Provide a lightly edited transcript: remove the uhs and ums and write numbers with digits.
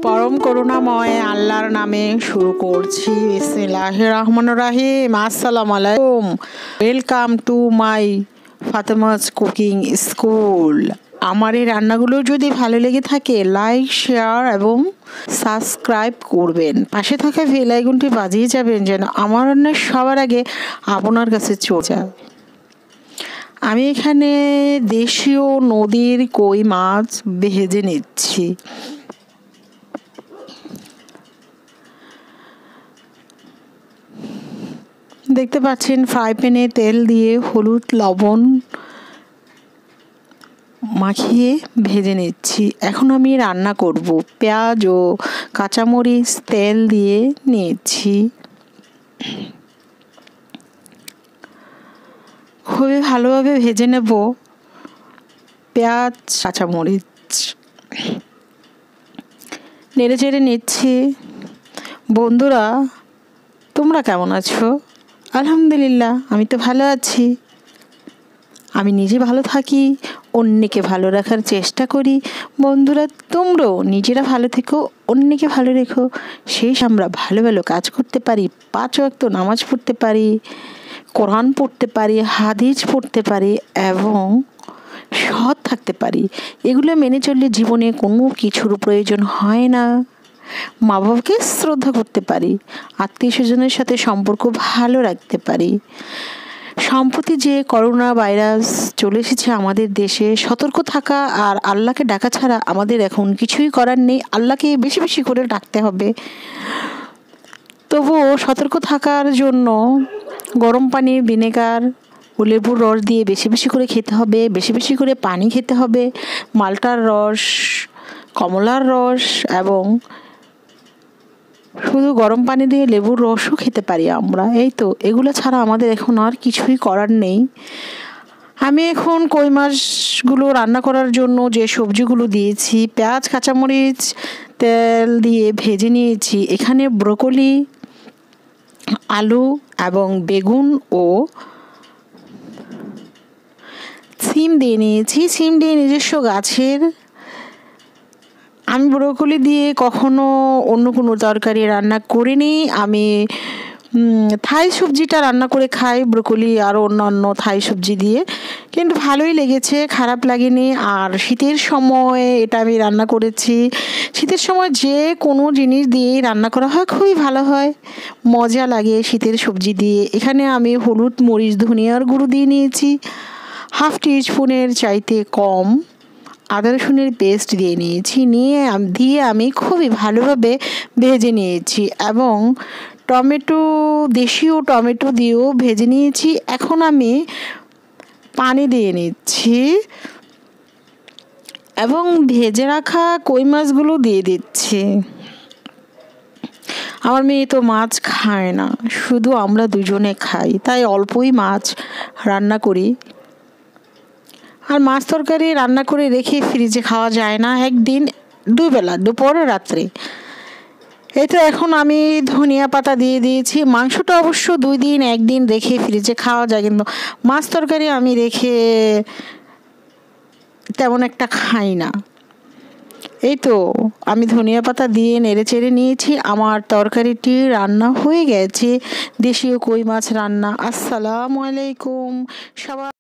পরম করুণাময় আল্লাহর নামে শুরু করছি। বিসমিল্লাহির রহমানির রহিম। আসসালামু আলাইকুম। Welcome to my Fatema's cooking school. আমার এই রান্নাগুলো যদি ভালো লেগে থাকে লাইক, শেয়ার এবং সাবস্ক্রাইব করবেন। পাশে থাকা বেল আইকনটি বাজিয়ে যাবেন যেন আমার রান্না সবার আগে আপনার কাছে চলে যায়। আমি এখানে দেশীয় নদীর কই মাছ ভেজে নিচ্ছি। দেখতে পাচ্ছেন ফ্রাই প্যানে তেল দিয়ে হলুদ লবণ মাখিয়ে ভেজে নিচ্ছি। এখন আমি রান্না করব। পেঁয়াজ ও কাঁচামরিচ তেল দিয়ে নিয়েছি। খুবই ভালোভাবে ভেজে নেব পেঁয়াজ কাঁচামরিচ। নেড়ে চেড়ে নিচ্ছি। বন্ধুরা, তোমরা কেমন আছো? আলহামদুলিল্লাহ, আমি তো ভালো আছি। আমি নিজে ভালো থাকি, অন্যকে ভালো রাখার চেষ্টা করি। বন্ধুরা, তোমরাও নিজেরা ভালো থেকো, অন্যকে ভালো রেখো। শেষ আমরা ভালো ভালো কাজ করতে পারি, 5 ওয়াক্ত নামাজ পড়তে পারি, কোরআন পড়তে পারি, হাদিস পড়তে পারি এবং সৎ থাকতে পারি। এগুলো মেনে চললে জীবনে কোনো কিছুর প্রয়োজন হয় না। মা বাবাকে শ্রদ্ধা করতে পারি, আত্মীয় স্বজনের সাথে সম্পর্ক ভালো রাখতে পারি। সম্প্রতি যে করোনা ভাইরাস চলে এসেছে আমাদের দেশে, সতর্ক থাকা আর আল্লাহকে ডাকা ছাড়া আমাদের এখন কিছুই করার নেই। আল্লাহকে বেশি বেশি করে ডাকতে হবে। তবুও সতর্ক থাকার জন্য গরম পানি, ভিনেগার ও লেবুর রস দিয়ে বেশি বেশি করে খেতে হবে, বেশি বেশি করে পানি খেতে হবে। মালটার রস, কমলার রস এবং শুধু গরম পানি দিয়ে লেবুর রসও খেতে পারি আমরা। এই তো, এগুলো ছাড়া আমাদের এখন আর কিছুই করার নেই। আমি এখন কই মাছগুলো রান্না করার জন্য যে সবজিগুলো দিয়েছি, পেঁয়াজ কাঁচামরিচ তেল দিয়ে ভেজে নিয়েছি। এখানে ব্রোকলি, আলু এবং বেগুন ও সিম দিয়ে নিয়েছি। সিম দিয়ে নিজস্ব গাছের। আমি ব্রোকলি দিয়ে কখনো অন্য কোনো তরকারি রান্না করিনি। আমি থাই সবজিটা রান্না করে খাই, ব্রোকলি আর অন্যান্য থাই সবজি দিয়ে, কিন্তু ভালোই লেগেছে, খারাপ লাগেনি। আর শীতের সময় এটা আমি রান্না করেছি। শীতের সময় যে কোনো জিনিস দিয়েই রান্না করা হয় খুবই ভালো হয়, মজা লাগে শীতের সবজি দিয়ে। এখানে আমি হলুদ, মরিচ, ধনিয়ার গুঁড়ো দিয়ে নিয়েছি। হাফ টিস্পুনের চাইতে কম আদা রসুনের পেস্ট দিয়ে নিয়েছি। দিয়ে আমি খুবই ভালোভাবে ভেজে নিয়েছি এবং টমেটো, দেশীয় টমেটো দিয়েও ভেজে নিয়েছি। এখন আমি পানি দিয়ে নিচ্ছি এবং ভেজে রাখা কই মাছগুলো দিয়ে দিচ্ছি। আমার মেয়ে তো মাছ খায় না, শুধু আমরা দুজনে খাই, তাই অল্পই মাছ রান্না করি। আর মাছ তরকারি রান্না করে রেখে ফ্রিজে খাওয়া যায় না, একদিন দুবেলা, দুপুর রাত্রে। এই তো এখন আমি ধনিয়া পাতা দিয়ে দিয়েছি। মাংসটা অবশ্য 2 দিন 1 দিন রেখে ফ্রিজে খাওয়া যায়, কিন্তু মাছ তরকারি আমি রেখে তেমন একটা খাই না। এই তো আমি ধনিয়া পাতা দিয়ে নেড়ে চেড়ে নিয়েছি। আমার তরকারিটি রান্না হয়ে গেছে, দেশীয় কই মাছ রান্না। আসসালামু আলাইকুম সবাই।